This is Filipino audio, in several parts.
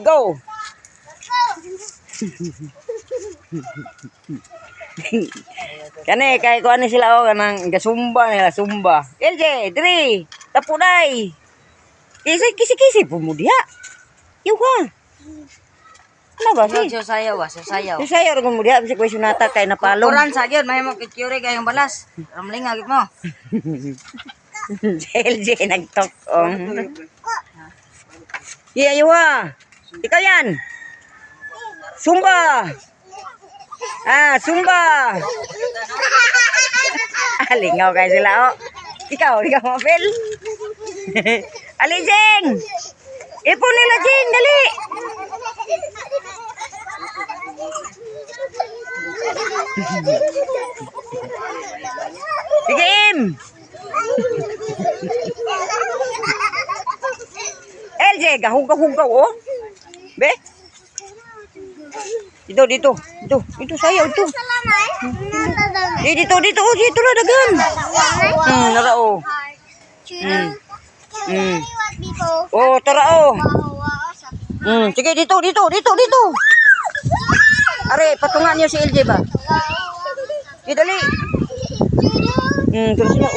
go. Kani kay ko ani sila o kanang gasumba nila sumba. LJ, diri, tapuday. Kisi pumudiha. Yung ka. Ano ba si? Sayaw. Yung sayo rin pumudiha bisik ko sunata kay napalong. Kuran sa gyud may mo kikyuri kayong balas. Ramling agit mo. LJ nagtokong. Yuha. Ikaw yan. Sumba. Sumba. Lingaw kayo sila o. Ikaw mapil. Ali, Jeng. Ipon nila, Jeng. Dali. Sige, Im. LJ, gahugaw oh. Be? Dito sayo ito. Dito lah dagan. Narao. Oh, tarao. Sige dito. Are, patungan niyo si LJ ba? Dali. Terus na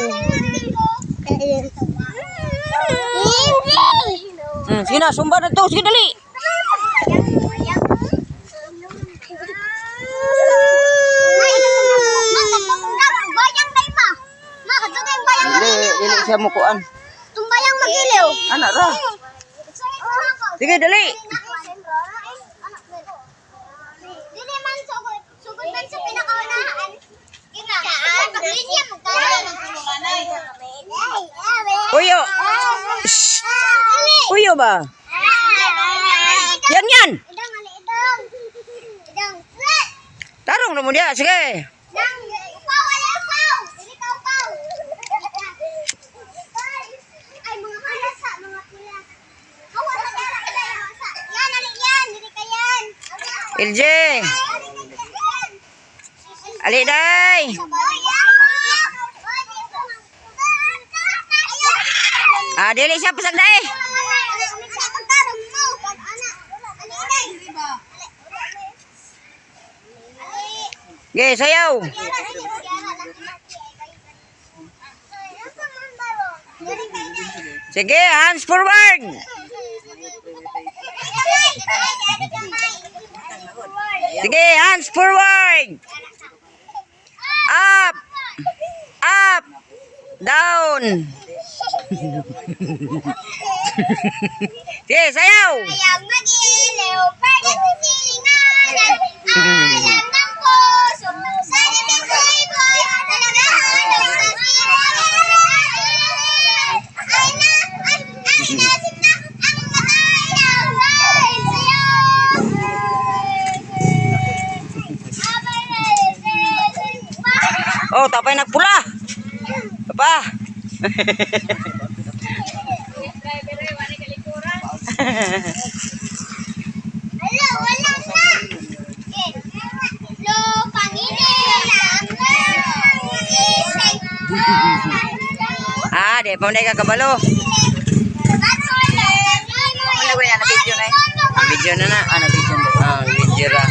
sige na, sumba na to. Sige dali. Dili siya mukuan. Tumbayang magiliw. Anak ra. Sige dali. Dili man sugod man sa pinakaunahan. Linya mo Uyo. Uyo ba? Yan. Tarong na mo dia, sige. LJ. Ali day. Dili siya pasag day. Ge, sayaw. Sige, hands forward. Sige, hands forward. Up. Down. Sige, sayaw. Oh, tapay nagpula. Papa. Wala na. Lo, Di pa ka kabalo. Video na. Video ra.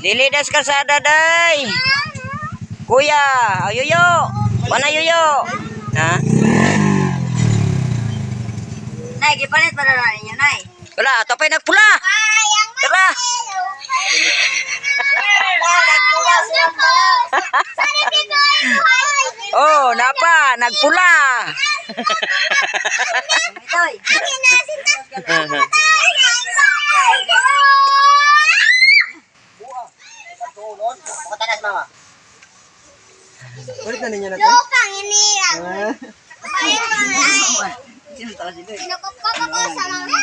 Dili das kasada day. Kuya, ayuyo. Mana yuyo? Ha? Nay, gipalit pa na ninyo, nay. Wala, tapay nagpula. Tara. Oh, napa, nagpula. Itoy. Ulit na ninyo natin. Lupang ini. Sino to si Doy? Kinukupkop ako sa mga